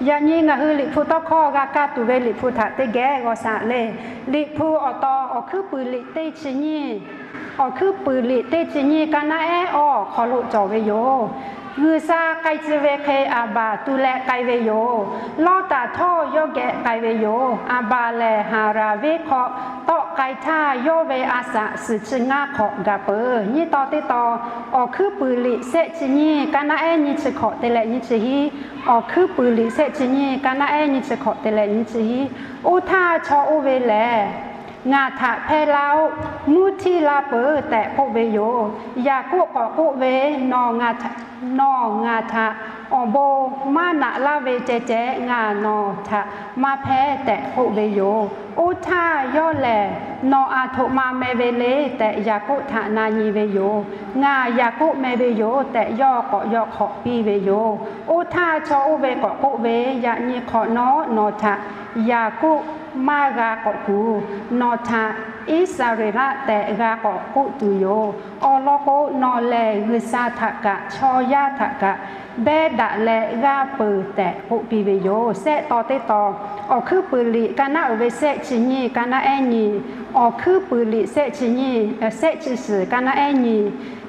ยานี่งะฮือลิผู้ตอข้อกากาตุเวลิผู้ถัดเตแกก็สะเลยลิผู้อตอคือปืนลิเตชินี่คือปืนลิเตชินี่กันนะขอลุจอเวโยฮือซาไกจิเวเคอาบาตุเลไกเวโยลอตาท่อยแกไกเวโยอาบาเลหาราเวเคาะตอไกท่าโยเวอาสะสึชงาขอกาเปนี่ต่อติต่อคือปืนลิเซชินี่กันนะนี่จะขอเตเลนี่จะฮีคือปืนลิเซชินี่กันนะนี่จะขอเตเลนี่จะฮีอุท่าชออุเวแลงาถะเพลามุทีลาเปอแต่โกเวโยยากุกอกุเวนองาถะโบมานะลาเวเจเจงานอทะมาแพ้แต่โกเวโยอุทาย่อแลนออาโทมาเมเวเลแต่ยากุทะนานีเวโยงายากุเมเวโยแต่ย่อก็ย่อขอปีเวโยอุทาชออุเวกอกุเวยานีขอนอทะยากุมากากอกูนอทาอิสราเอลแต่กากอกุตุโยโลโกนอแลฮึซาทะกะชอยาทะกะเบดะแลกาเปิแต่ปุปีเวโยเซตอเตตอคือปืลิกานาเวเซชินีกานานีคือปืลิเซชินีเซชิสกานานี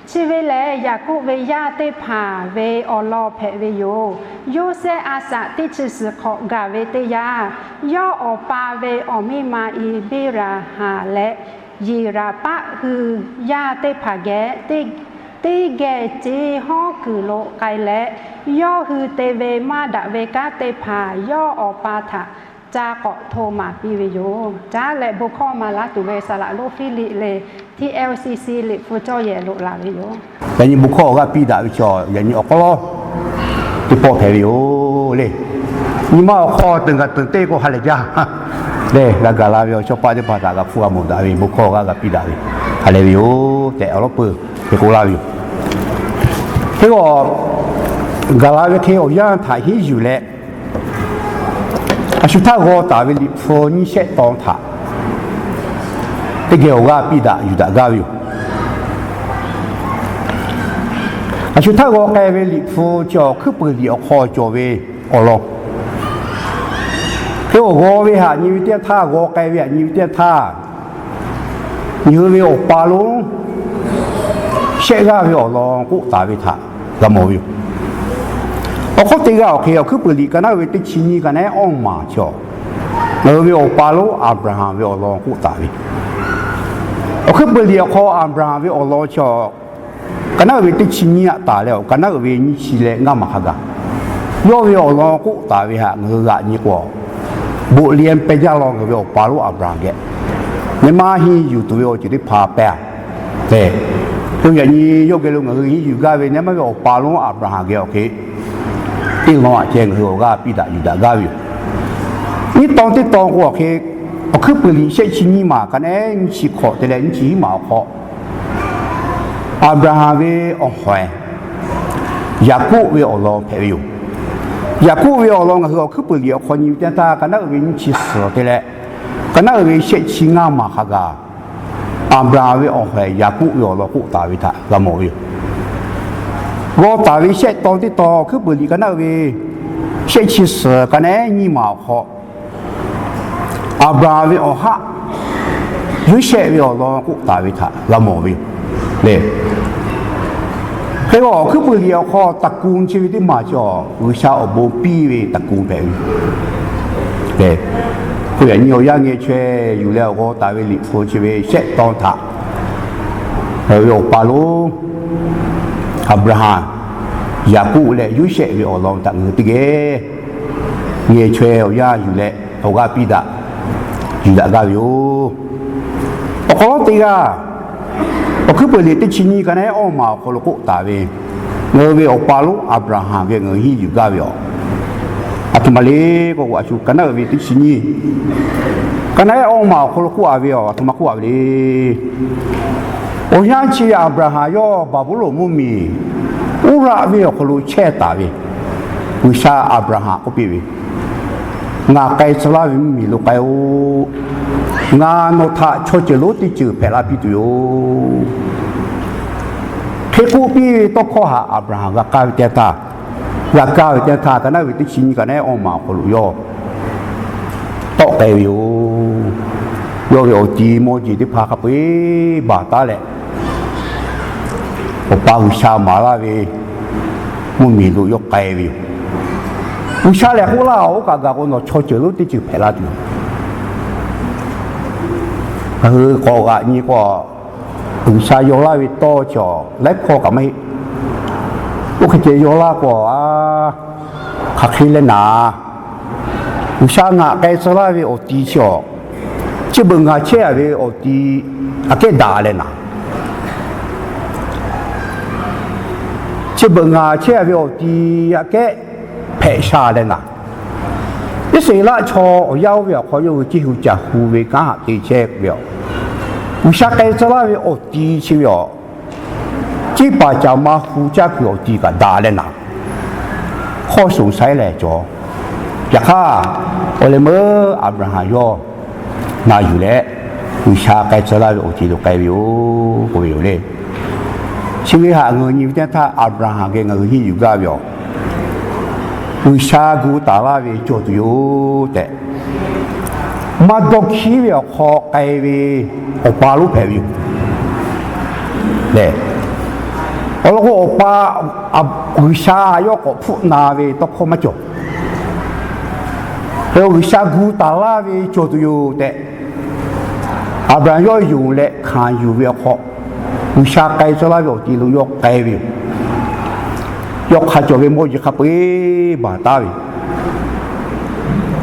ชีเวเลยากุเวยาเตผาเวลอเพเวโยโยเซอาสะติชิสขอกาเวเตยาย่อปาเวมิมาอีบิราหาและยีราปะคือยาเตผาแกเตแกจีห้อคือโลไกและย่อคือเตเวมาดะเวกาเตผาย่อปาถะจากะโทมาปีเวโยจ้าและบุคอมาลาตุเวสละโลฟิลิเลที่ LCC ลิฟูจอเยโลลาเวโยอย่างนี้บุคอก็ปีดาวิจออย่างนี้ออกก็ที่พอแถวโยเลยนี่มาออกตึงกับตึงเต้ก็ฮัลเลยจ้าเลยแล้วก็ลาวิโยชอบไปที่ภาษากับฟัวมุดาวิบุคอก็ปีดาวิฮัลเลยโยแต่เอาลูกปืนไปกูลาวิที่ว่ากาลาวิเทอย่าถ่ายให้อยู่แล้วชุดท่าก็ตาวิลิโฟนี่เช็ดตองถ่าที่เกี่ยวกับปีดาอยู่ดากาวิวชุดท่าก็แกวิลิโฟจอคือปืนดีออกคอจอเวอลองที่ว่าก็วิหารนิวเตียท่าก็แกวิหารนิวเตียท่านิววิออกปาลงเช็ดกาวิอลองกูตาวิท่าละโมวิวเขาตีก็โอเคคือปืนดีกันนะเวทีชินีกันนะอ้อมมาเจ้าเราวิโอปาโลอับราฮัมวิโอลองกูตาวิคือปืนดีเขาอับราฮัมวิโอลองเจ้ากันนะเวทีชินีตาแล้วกันนะเวทีชิเลงามาฮักะย่อวิโอลองกูตาวิฮะเงือกนี่กว่าบุเรียนไปยาลองกับวิโอปาโลอับราฮัมแกในมาฮีอยู่ตัววิโอจะได้พาแปะแต่ตัวอย่างนี้ยกเกลุงเงืออยู่กันเวเนี่ยไม่วิโอปาโลอับราฮัมแกโอเคที่งอเจงหัวก็ปีดาอยู่ดากาวินี่ตอนที่ตอนหัวเคคือปืนเช่นชินีมากันเองชิขอแต่ละชิมาขออับราฮัมเวอหอยยาคูเวอลองเพวิวยาคูเวอลองคือปืนเดียวคนอยู่แต่ตากันนักวินชิสแต่ละกันนักวินเช่นชิงามาฮักาอับราฮัมเวอหอยยาคูเวอลองกูตาวิทาละโมวิว่าตาวิเศษตอนที่ต่อคือบุรีกันนะวิเศษชิสกันเองนี่มาขออับราวิโอฮะยุเศษวิโอลองกุตาวิทาละโมวิเลยเฮ้ยว่าคือบุรีเอาขอตระกูลชีวิตที่มาจ่อวิชาอบปีวิตระกูลแบบเลยผู้ใหญ่เนี่ยยังเงี้ยเช่อยู่แล้วก็ตาวิลิโฟชีวิตเศษตอนถ่าเฮ้ยว่าปาลูอับราฮัมยาคูและยูเชวิอลองตังติเกเงี้ยช่วยยาอยู่และเอากาปีดาอยู่ดากาวิโอขอตีกาคือเปิดติชินีกันให้ออกมาขอลกุตาเวเงยวิอปาลุอับราฮัมเวเงยฮีอยู่กาวิโออัตมาเลก็ว่าชูกันนะวิติชินีกันให้ออกมาขอลกุอาวิโออัตมากุอาวิโอยังชีอับราฮัมย่อบาบุโลมุมีอุระวิโอขลุเชตาวิวิชาอับราฮัมก็ปีวิงาไกสลาวิมีลูกไกโองาโนทาชดเจโลติจือเพลาปิตุโยเคกูปีตกข้อหาอับราฮัมกับกาวิเตตา อยากก้าวจะท่ากันได้วิธีชิ้นกันได้ออกมาคนรู้ย่อโตเกวิวย่อจีโมจีที่พาขับไปบาตาแหละผมป้าวิชามาลาวีมุมีรู้ยกเกวิววิชาแหละพวกเราโอกาสก็นอชดเจอรู้ที่จุดเพลาดูก็กะนี่ก็วิชาโยลาวิโตจ่อเล็กพอกับไม่โอเคเจโยลากว่าขัดขี้เล่นหนาวิชางะไกสลาวิโอตีจ่อจะบึงหาเชื่อวิโอตีอาเกด่าเลยนะจะบึงหาเชื่อวิโอตีอาเกเพชาเลยนะนี่สิ่งละชอยาวเบียวเขาอยู่ที่หัวใจหูวิกาตีเช็คเบียววิชาไกสลาวิโอตีชิวที่ป่าจามาหูจักอยู่ดีกันด่าเลยนะข้อสงสัยแหละจ่ออยากฆ่าโอเลเมอร์อับราฮัมย่อนาอยู่แล้ววิชาไกสลาวิโอตีตัวไกวิวก็วิวเลยชีวิตหาเงินยิ่งแต่ถ้าอับราฮัมเก่งเงินที่อยู่กับอยู่วิชากูตาลาวิจดอยู่แต่มาดกขี้วิวขอไกวิโอปาลุเพวิวเนี่ยแล้วก็อป้าวิชาโยกพูดนาวิตกเข้ามาจบแล้ววิชากูตาลาวิจดอยู่แต่อับราฮัมอยู่เละขานอยู่วิขอวิชาไกสลาวิอตีลุยกไกวิยกขจวิโมจิขับไปบาตาวิ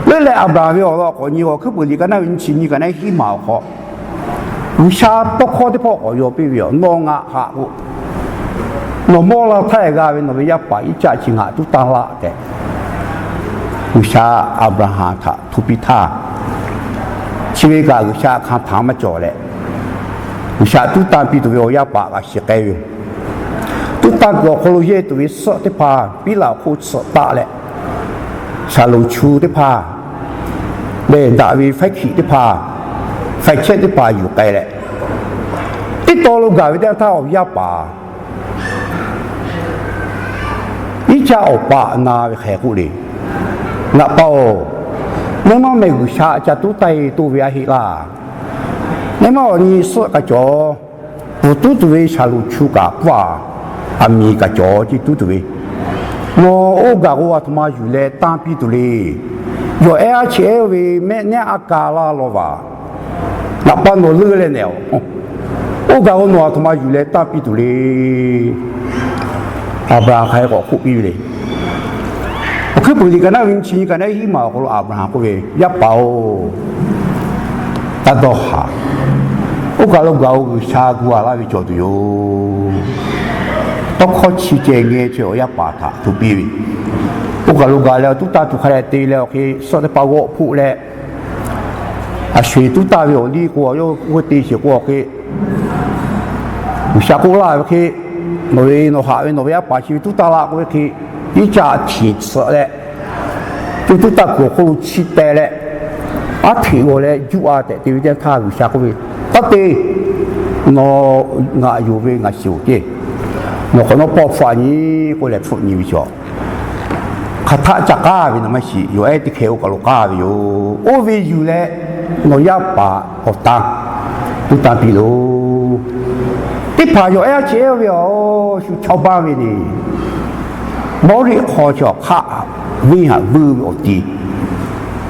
เรื่องอับราฮัมว่าคนนี้ว่าคือบุรีกันนะวิญญาณกันนะหิมาขอวิชาตกข้อที่พ่อโยไปวิวนองะหาอุนโมลาไทยกาวินวิยาปายจ่าชิงหาตุตาละแต่วิชาอับราฮัมท่าทุพิธาชีวิตการวิชาข้าถามมาจ่อเลยวิชาตุตาปีตัววิยาปากาเสกวิตุตาก็คนรู้เยตัววิสติพาปีลาพูดสตาเลยชาลูชูติพาเดินดาวิไฟขีติพาไฟเช็ดติพาอยู่ไกลเลยที่ตัวลูกกาวิเดียท่าวิยาปาอีจ้าอปะนาวิแขกุลีนับเป้าเมื่อมันไม่กุชาจะตุไตตุวิอาฮิลาเมื่อมันนี่สวดกระจอปุตุตุวิชาลุชูกาว่าอามีกระจอที่ตุตุวิโมโอกาวัตมาอยู่เลยตามพิตุลีอยู่เอชเอวีแม่เนี่ยอากาลาโลวานับเป้าโนเลือเลยเนี่ยโอกาวันวัตมาอยู่เลยตามพิตุลีอับราฮัมก็คุยเลยคือบุรีกันนะวิญญาณกันนะหิมาของอับราฮัมก็เวยับเป่าตัดดอกหาโอกาสเราเกาชากัวลาวิจอดอยู่ต้องขอชี้แจงเงี้ยเชียวยับป่าถาทุบีวิโอกาสเราเกาแล้วตุตาตุขะตีแล้วคือสอนปาวะผู้แล้วอาชีตุตาวิโอดีกัวโยกุตีเสียกัวคือวิชากุลาคือโนเวโนหาเวโนเวียป่าชีวิตตุตาละก็คืออีจ่าถีบเสละตุตากูเขาชิดแต่ละอาถีบเลยจูอาแต่ที่วิจารณ์ท่าวิชาก็มีตัดตีโนงาอยู่เวงาชิวเกโนคนโนปอฟ้านี้ก็เลยฝึกนิวิจารคาถาจักราวินาไม่สิอยู่ไอ้ที่เขากะโลกาวิอยู่โอวิอยู่เลยโนยาป่าอดตังตุตาพิโลที่ผ่านอยู่ไอ้เจ้าวิโอชุชาวบ้านวินี่มอริขอจอกข้าวิ่งหาบื้อวิโอตี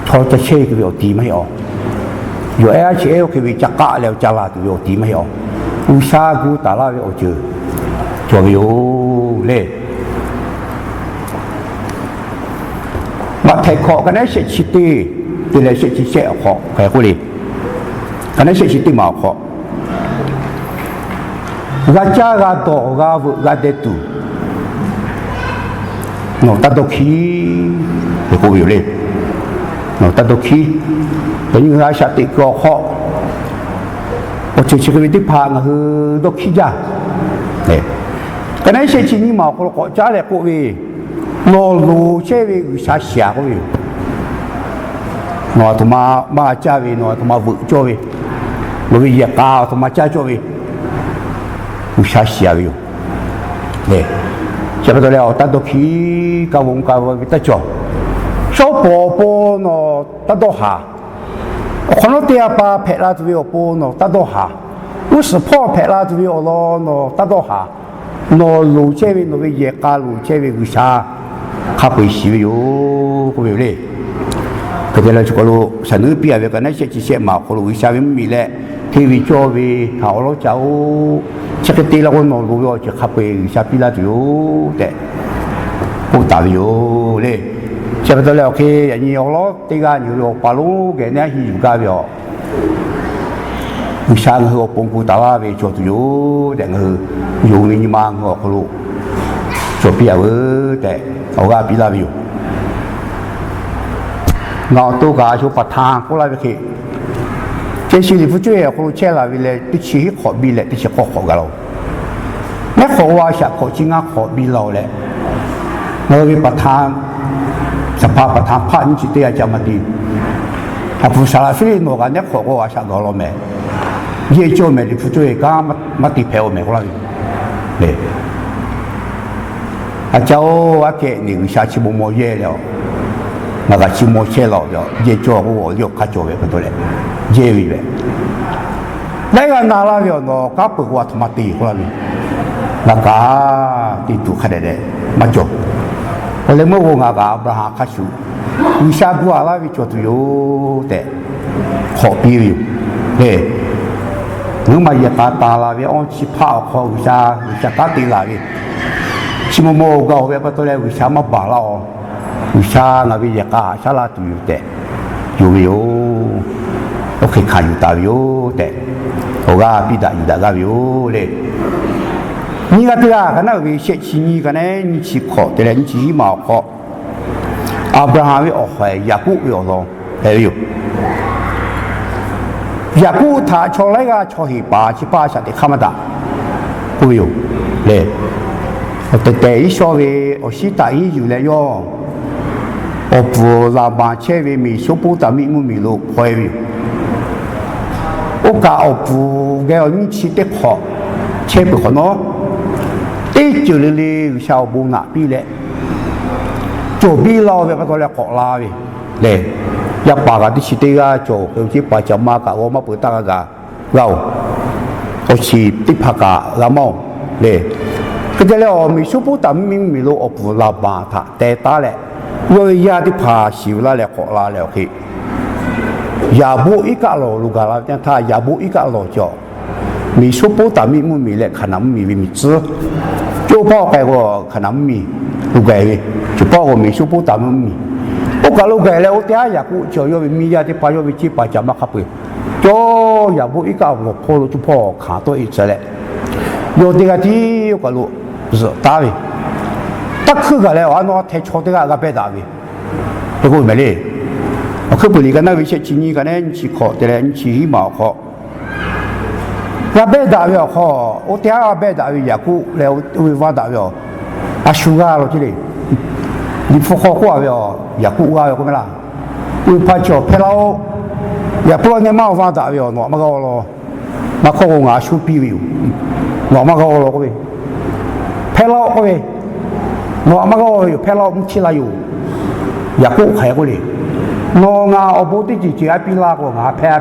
ทอจะเชื่อวิโอตีไม่ออกอยู่ไอ้เจ้าคือวิจักกะแล้วจะลาวิโอตีไม่ออกอุชากูตาลาวิโอเจอจวิโอเล่มาไทยขอกันได้เสร็จชิตีตัวเลยเสร็จชิเสขอใครกูเลยกันได้เสร็จชิตีมาขอGacha gato gavu gadetu no tadoki de ko viole no tadokiเป็นยังไงสติก็ขอโอเชชิกวิธีพานะคือดอกขี้จ้าเนี่ยกันไอ้เชชินี่มาคนก็จ้าเลยก็วิโนลูเชวิชาเสียก็วิโนตุมาจ้าวิโนตุมาวุจ้าวิโนวิยากาตุมาจ้าจ้าวิอุชาเสียวิวเนี่ย接不到了，达到去高温得着，小宝宝呢达到下，看到第二把拍拉就要波呢达到下，50%拍拉就要咯呢达到下，呢路这边那边也加路这边为啥？他会喜有个有嘞，可是呢就个路，像那边个那些这些嘛，可能为啥没嘞？ทีวีจอวีเขาเราเจ้าเช็คตีแล้วก็นอนรู้ว่าจะขับไปชาปิลาอยู่แต่กูตายอยู่เลยเช็คตัวแล้วโอเคอย่างนี้เราตีกันอยู่ปาลูแกเนี่ยหิวกันอยู่วิชาเงาปงกูตาไปจอดอยู่แต่เงาอยู่นี่มาเงาเขาลูจอดปีเอาแต่เอากันปิลาอยู่เงาตัวกาชูปัดทางกูไล่ไปขี้这些你不追啊，或者切了为了对其好比了，对其好个喽。那好话下好经常好比喽嘞，我为把他，是把他怕你去对啊，这么的，还不啥了，所以我讲那好话下到了没，也就没的不追，刚没地陪我没过来，对。啊，叫我给你下去摸热了，那个去摸切了了，也叫我又看叫为不多嘞。เย่เลยได้กันนาลาเดียวเนาะก็ปึกว่าธรรมตีคนละนี่แล้วก็ติดตุขัดเด็ดมาจบพอเลยเมื่อวงอากับอับราฮัมข้าชูวิชาบัวลาวิจตุอยู่แต่ขอปีอยู่เฮ้หรือมาเยตาตาลาวิออนชิพาขอวิชาตาตีลาวิชิโมโมก็เอาไว้ประตูเลยวิชามาบาลาวิชานาวิยกาชาลาตุอยู่แต่อยู่โอเคขายอยู่ตาวิวแต่เขาก็ปีดาอยู่ตาวิวเลยนี่ก็ที่อ่ะกันนะวิเศษชิ้นนี้กันเนี่ยนี่ชิขอแต่ละนี่ชิมาขออับราฮัมวิออกไปยาคูวิออกลงเฮ้ยอยู่ยาคูถ้าชออะไรก็ชอหิป้าชิป้าสัตย์ข้ามาด่ากูอยู่เลยแต่อีชอวิโอชิตาอีอยู่เลยย่อโอ้ปูลาบานเชวิมีชูปูตามีมุมีลูกคอยวิโอกาเอาปูแกเอานี่ชิดเด็กขอเชฟคนเนาะตีจุลิลีชาวบูนาปีเล่จูบีเราแบบตัวเล็กขอลาวิเลยยับปากที่ชิดเด็กจูเขาที่ปาจามากับว่ามาเปิดตากาเราเอาชีติพักาละมองเลยก็จะเรียกว่ามีชูปูตามีลูกเอาปูลาบานท่าแต่ตาเล่我压的爬修了来好了了去，也不一个路路个了，他也不一个路叫，米说不打米木米嘞，可能米子，就包给我可能米路个的，就包我米说不打米，我个路个嘞，我第二也不叫要米压的爬要去爬怎么卡不，就也不一个路坡路就坡看到一只嘞，有这个地有个路是大的。他去个嘞，我那太吵的个白打的，这个没嘞。我去不离个那位些今年个呢，你去考的嘞，你去毛考。那白打要考，我第二白打也过来，我挖打要，啊修啊了这里，你不好话要也过啊要干么啦？我怕叫拍了，也不知道你毛挖打要哪么个咯？那考我修比了，哪么个咯各位？拍了各位。我嘛个有拍了，起来有，也不开过来。我我不得就爱比那个我拍，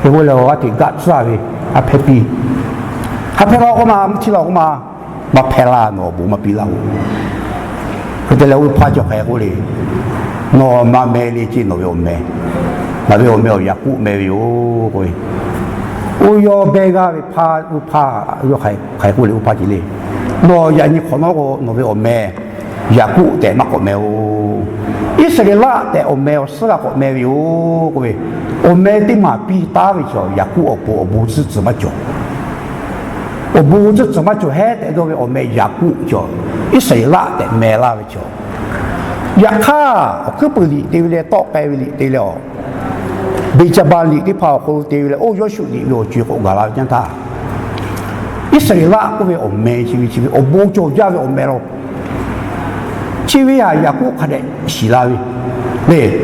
结果了我挺干啥的，拍比，拍了我嘛起来我嘛拍啦，我不嘛比啦，可是了我怕就开过来，我嘛没力气，我又没，那边我没有也不没有过，我要别个怕要开过来，我怕几嘞。我人家看到我那边我没，也不แต่มาก็没有，อิสราเอลแต่我没有，是个我没有，各位，我没的嘛比大的叫也不我不是怎么叫，我不是怎么叫，还得那个我没也不叫，อิสราเอลแต่没那个叫，也卡我可不理对不对？到该理对了，被这帮理的跑过对不对？哦，要修理要最好个了，讲他。一岁啦，各位我没ชีวิต我不做家的我没了，ชีวิต啊也不可能死啦喂，对，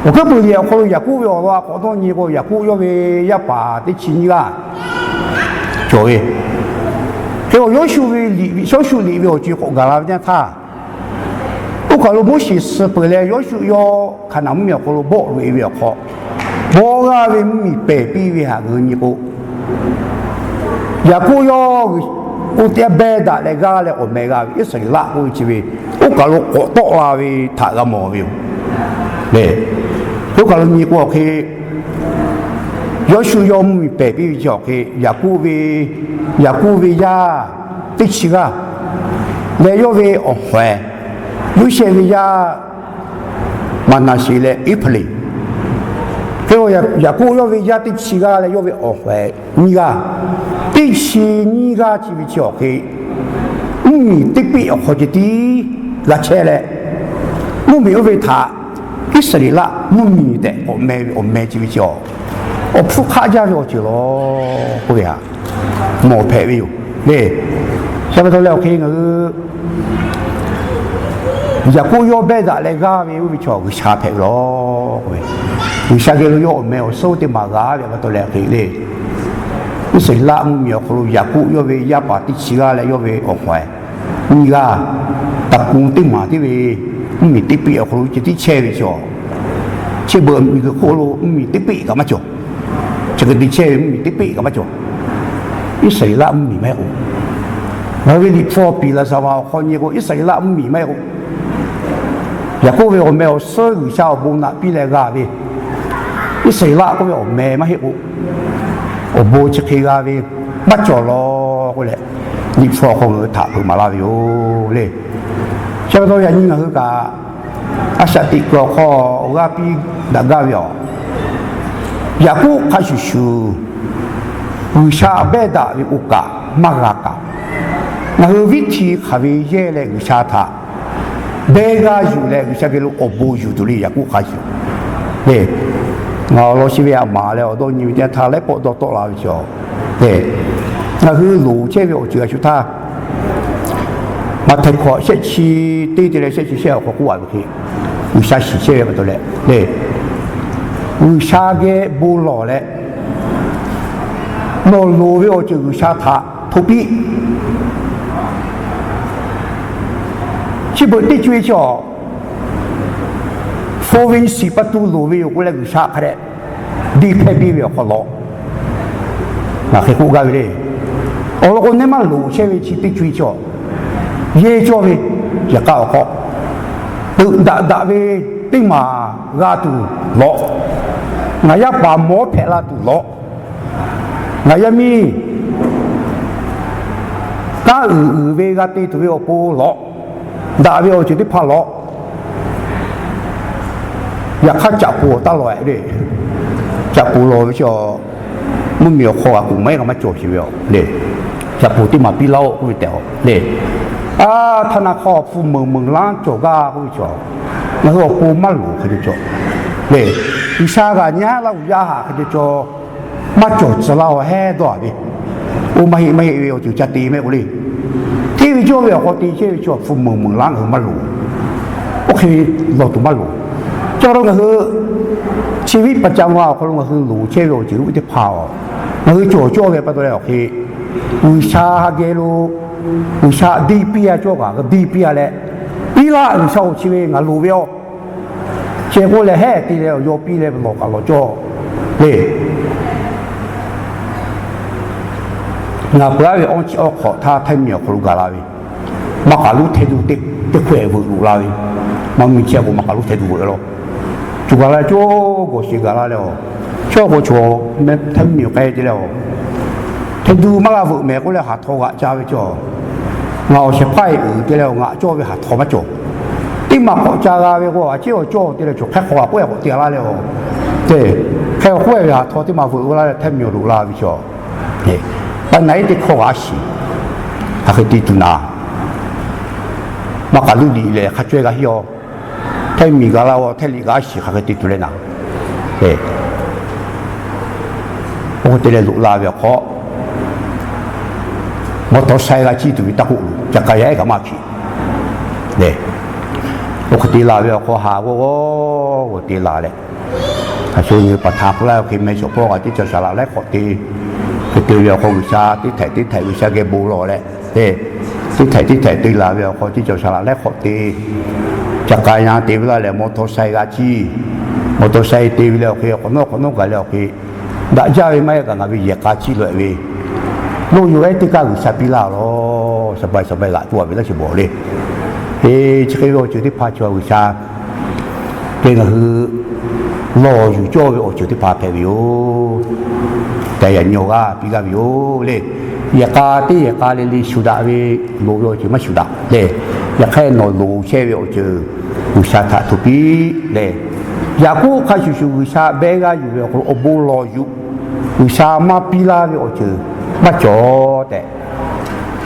我可不了，可能也不要话，好多年我也不要为一把的钱啊，作为，给我小树里面就好干了，人他，我看了不是是本来要求要看他们要好了包为要好，包啊为米白比为啥个你个，也不要我点白的那个嘞，我没个一时拉我这边，我看了我多啦为他个毛病，嘞，我看了你过去。要求要米白比较给也顾为呀，对起个，来要为哦坏，有些为呀，嘛那些嘞一不哩，给我也顾要为呀对起个来要为哦坏，你个对起你个就为叫给，对比或者的那车嘞，我没有为他，一时里啦，米的我没就为叫。我铺卡家了就咯，不呀，毛排没有，嘞，下面头了看个，也不要白的那个没有叫个下排咯，你下个要没有收的嘛个，下面头了看嘞，你谁拉我没有可能也不要为也把第七个来要为恶坏，你个打工的嘛的为，没得必要可能就得切为叫，切不那个可能没得必干嘛叫。这个的钱米的背干嘛做？一谁拉米没有？我给你破比了什么？看你个一谁拉米没有？也各位我没有收入小帮那比来个的，一谁拉各位我没有？我不去看个的，没做咯，过来你破红个塔去马拉有嘞，小多人你个啊下地个好，我比那个要。也不开始修，为啥别的为乌嘎马嘎嘎？那个问题还为些嘞为啥他？别个有嘞为啥个路我不有的哩也不开始，对，我老是为阿妈了，到你点他来报道到哪里去？对，那个路这个我觉得就他，马太快下去对的嘞，下去下火锅还不去，为啥洗这个不得嘞？对。为啥个不老嘞？老路要就为啥他投币？基本的就叫414度路要过来为啥个嘞？离开边要好老，那还不够嘞。我那么路前面去的追叫，也叫为也搞好，都大为定嘛阿都老。我要把毛拍了都老，我要咪，但为个对都要不老，大为我觉得怕老，也看脚步打来的，脚步老叫，没有好啊，没那么做起了嘞，脚步的嘛比老会掉嘞，啊，他那好父蒙浪做个会做，那个不马路可以做，嘞。为啥个人家老家哈，他就做没做知道很多的，我没有就家地没有哩，这个叫要好地，这个叫父母浪和马路，我可以老多马路，叫那个是ชีวิตประจำวันของเราคือ路这个就有点怕哦，我做的不得了去，为啥个路，为啥地皮啊做个地皮啊嘞，比啦为啥去个路标？结果嘞，嘿，地了要比嘞落个落咗，嘞，那不要为安起安好，他太苗可路个啦喂，马卡路太多的快活路啦喂，马咪接过马卡路太多咯，就个啦做个些个啦了，做个做没太苗该的了，太多马个没过来下拖个家为做，我是派的了，我做为下拖乜做。啲马国家啊，我话只要做啲嚟做开花，不要掉啦了。对，开花呀，拖啲马回来太苗路啦，比较。对，但哪一啲靠阿是，还可以地图拿。马卡路里咧，还追个哟，太米个啦，我太里个是还可以地图来拿。对，我哋嚟路啦比较好。我到西个地图得好，就咁样咁嘛去。对。我地拉了，我下我地拉嘞，所以ประทับแล้วคือไม่ชอบพวกที่จะสละและขอดีคือเดียวของวิชาที่ไทยวิชาเก็บบูโรเลย ที่ไทยตีลาเวลคนที่เจ้าชาละและคนตีจากการงานตีเวลาเลยมอเตอร์ไซค์กาจีมอเตอร์ไซค์ตีเวลาคือคนโน้กันแล้วคือด่าจ้าไม่กันกับวิญญาณกาจีเลยเว้ยลูกอยู่ไอ้ที่ก้าวสับปีลาโลสบายละตัวเวลาชิบเลยจะให้เราจุดที่พาชัววิชาเป็นคือรออยู่จ่อไปจุดที่พาเพวิวแต่ยันโยกาปีกาวิวเลยอยากการเลยสุดาวิลูกอยู่ไม่สุดาเลยอยากให้นอนลูเชื่อวิววิชาทัตุปีเลยอยากกู้ข้าชูวิชาเบกาอยู่คนอบุรออยู่วิชามาปีลาวิวมาจ่อแต่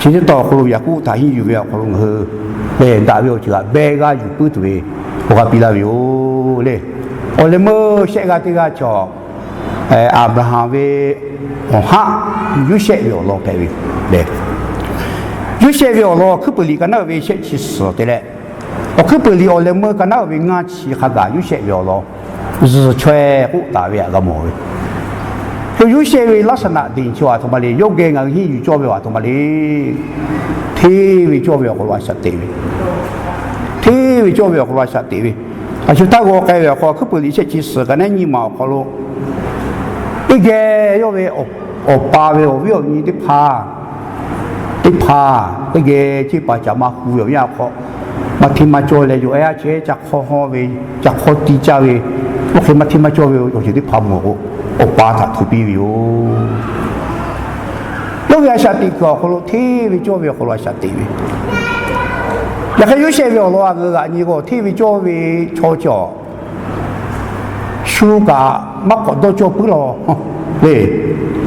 其实到后也顾他有没有可能是，嘞，大表就个别个有不对，我个比拉有嘞，我嘞么些个这个叫，阿布拉罕为，哈，有些有老排位嘞，有些有老可不离个那为些去死的嘞，我可不离我嘞么个那为俺去哈个有些有老，是全部大表个么？就有些为ลักษณะดีชัวร์ทำไมเลยยกเกงที่อยู่จ่อไปว่าทำไมเลยที่วิจ่อไปคนว่าสัตย์วิที่วิจ่อไปคนว่าสัตย์วิอาชีพถ้า我改了话，可不理解其实个那你嘛好咯，一个要为八为为你的爬，一个ที่把จามาหูอย่างนี้เขามาที่มาจ่อเลยอยู่ไอ้เจ๊จากข้อเวจากข้อตีจ้าเวโอเคมาที่มาจ่อเวอยู่ที่พาหมู我把它图比有，有些下地个好了，体育教育好了下地位，也还有些个了个你个体育教育吵架，暑假没搞到教不了，对，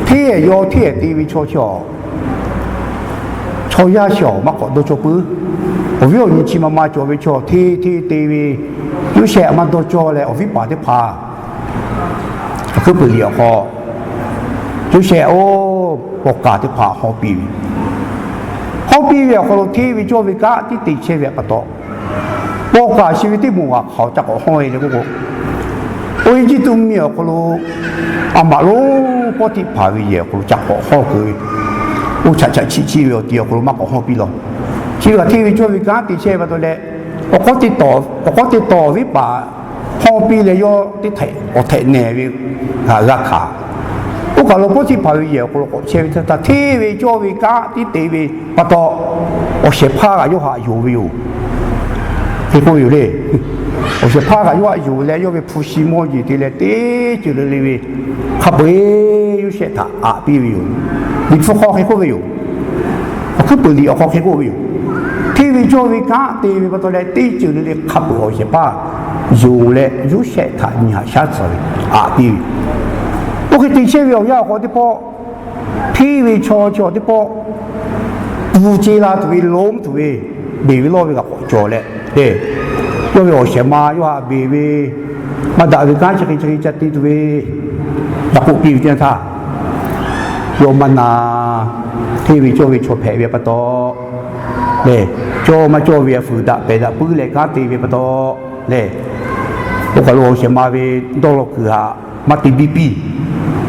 体育吵架，吵架小没搞到教不，我有你起码教育吵，体育有些没到教嘞，我会把它爬。คือเปลี่ยนคอจุเชโอโอกาสที่ผ่าฮอปีเวียคนที่วิจารวิกาที่ติเชเวียกระโตโอกาสชีวิตที่มัวเขาจะก่อห้อยเลยกูโอ้ยจิตตุ้มเมียคนอามาโลปฏิภาวิเยคนจะก่อห้อยคืออุชัดชีวิตเดียวคนมาก่อห้อยปีหรอชีวิตที่วิจารวิกาติเชมาตัวเล็กโอกาสติดต่อวิป่าห้องปีเลยย่อที่ไทยออกไทยแนวิราคาโอกาสเราพูดที่พาวิเยคนเราเชื่อว่าที่วิจารวิกาที่ตีวิปะโตโอเชพ้ากับยุหะอยู่วิวที่เขาอยู่เลยโอเชพ้ากับยุหะอยู่แล้วยุวิผู้ชิมอยู่ที่เลยตีจุดเลยวิขับไปยุเชตาปีวิวดิฟุกข้อให้เขาวิวคือปืนดีเอาข้อให้เขาวิวที่วิจารวิกาตีวิปะโตเลยตีจุดเลยขับไปโอเชพ้าอยู่เลยยุเชตานี่ฮะชัดสุดปีโอเคติเชื่อว่าเขาที่พอที่วิชอที่พอบูเจลาตัววิล้มตัววิเบวิล้อวิกับจอเลยเด้ยอเสียมาอยู่ฮะเบวิมาด่าวิการจัดตีตัววิดักปุ๊บปีวิเจ้าท่าโยมันนาที่วิชอแผ่เวียปะโตเด้โจมาโจเวียฝืดะเปดะปื้อเลยการตีเวียปะโตเด้พวกเราเสียมาวิโดนล็อกคือฮะมาตีบีปี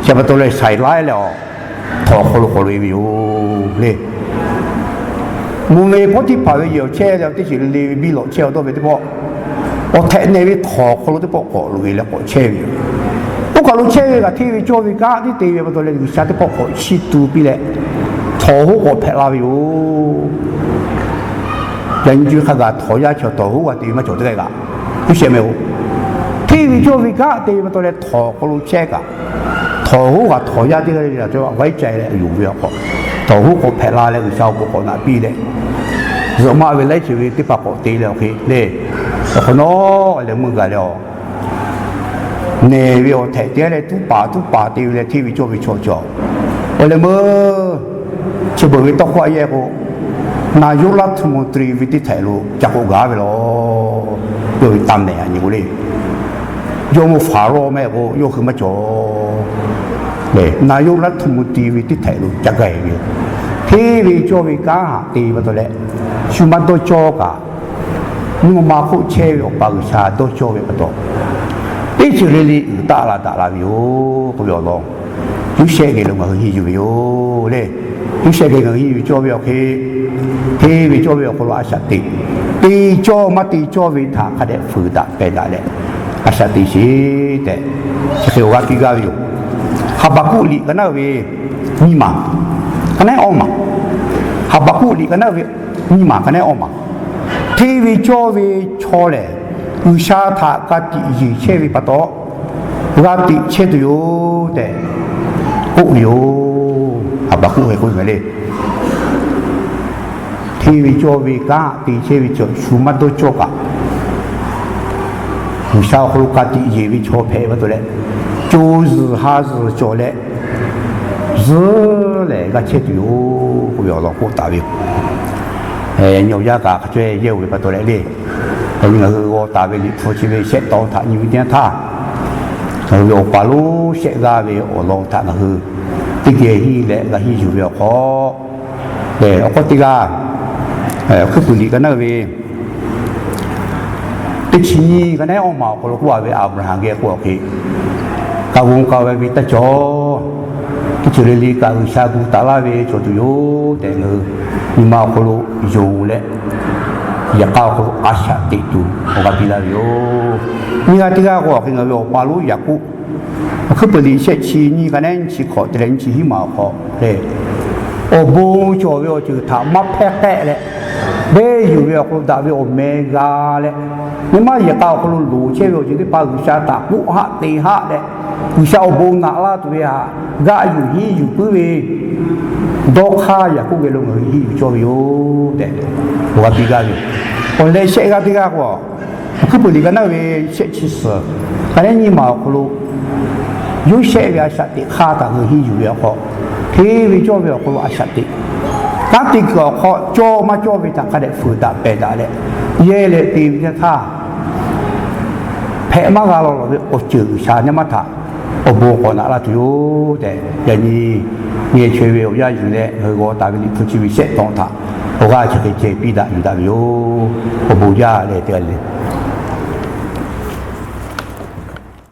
เชื่อว่าตัวเลยใส่ร้ายแล้วถอดคนเลยวิวเลยมุมเลยพอที่ผ่านไปเยอะเช่แล้วที่สิ่งเลยบีหลอกเช่ตัวไปที่พอโอ้แทนในวิถอดคนที่พอก่อเลยแล้วก่อเช่วิวพวกเราเช่กับที่วิจารวิกาที่ตีไปตัวเลยวิชาที่พอก่อชิดูปีเลยถอดหัวแผลวิวยังจู่ข้าก็ถอดยาเช่าตัวหัวตีมาจดได้ก็ไม่ใช่ไหมที่วิจารวิกาตีไปตัวเลยถอดคนเช่ก็ถอหูกับถอยาที่เขาเรียกว่าไว้ใจเลยอยู่เยอะพอถอหูกับแผลเลยคือชาวบุคคลน่ะปีเลยสมัยเวลาชีวิตที่ปกติเลยโอเคเนี่ยคนโน้อะไรมึงกันแล้วเนี่ยวิวแถเดียเลยทุกป่าตีเลยที่วิจารวิชจ่ออะไรมึงชิบุวิตกว่าเยอะกูนายกรัฐมนตรีวิธีไทยรู้จักกูกาไปหรอโดยตามเนี่ยนี่กูเลยโยมฟาโรแม่กูโยคือมาจ่อเลยนายกรัฐมนตรีวิธีไทยรู้จักไงเนี่ยที่วิจารวิกาตีมาตัวเล็กชุมันตัวจ่อกะนี่มันมาคู่เชี่ยวปากชาตัวจ่อไปตัวที่จุดนี้ตาลาอยู่กูยอมลองยุ่งเชี่ยวกันลงมาหิวอยู่เลยยุ่งเชี่ยวกันหิวจ่อไปโอเค thế vì cho việc của asati ti cho mà ti cho vì thà cái đấy phụ đã cái đã đấy asati gì đấy chỉ có cái cái gì Habakkuk cái nào về ni mà cái này ông mà Habakkuk cái nào về ni mà cái này ông mà thế vì cho vì cho lệ usa thà cái gì chế vì bắt đó cái gì chế được đấy cũng nhiều Habakkuk hay cũng vậy đấy thì vì cho vì cả thì chế vì cho số mà tôi cho cả sao không có cái gì vì cho phê vào đấy cho gì ha gì cho đấy giờ này cái chế điều của việc là quốc đại biểu nhiều gia cả cái chuyện nhiều về bắt đầu đấy đi nhưng mà cái đại biểu phụ chỉ về sẽ đào tạo nhiều điểm thà rồi qua lúc sẽ ra về ở lâu thà là hư cái gì đấy là hi chủ việc khó để ở quốc gia cái phụ nữ cái nào về cái chi cái này ông mà có lúc qua về Abraham cái của cái vùng cao về ta cho cái chỗ này cái sa cũng ta la về cho tụi yo để người nhưng mà có lúc dùng lệ ya cao có asa titu có cái là yo nhưng mà cái của cái người ở Palu ya cũng cái phụ nữ sẽ chi như cái này chỉ có cái này chỉ mà có để ở bố cho về chữ thảm mắc phép lệ bây giờ về có đại về omega lệ nhưng mà ya cao có lúc chế về chữ cái bao sa ta cũng hạ tì hạ đấy sao bố ngã la tụi à gã dù hi dù cứ về đo kha ya cũng về luôn người hi cho vô để có cái gì còn đây sẽ cái của cứ bữa đi cái nào về sẽ chỉ sợ cái này như mà có lúc dù sẽ về sát thì kha ta người hi dù về họ thế vì cho về có lúc sát thì các tí của họ cho mà cho về ta cái đấy phụ ta bề ta đấy ye lệ tìm cho tha phải mà gà lo về ở chữ sa nhá mà tha ở bộ còn là thiếu để như nghe chơi về ở gia đình này người có tại vì phụ chỉ bị xét tổn thất ở cái chế bị đại bị đại yếu ở bộ gia để tiền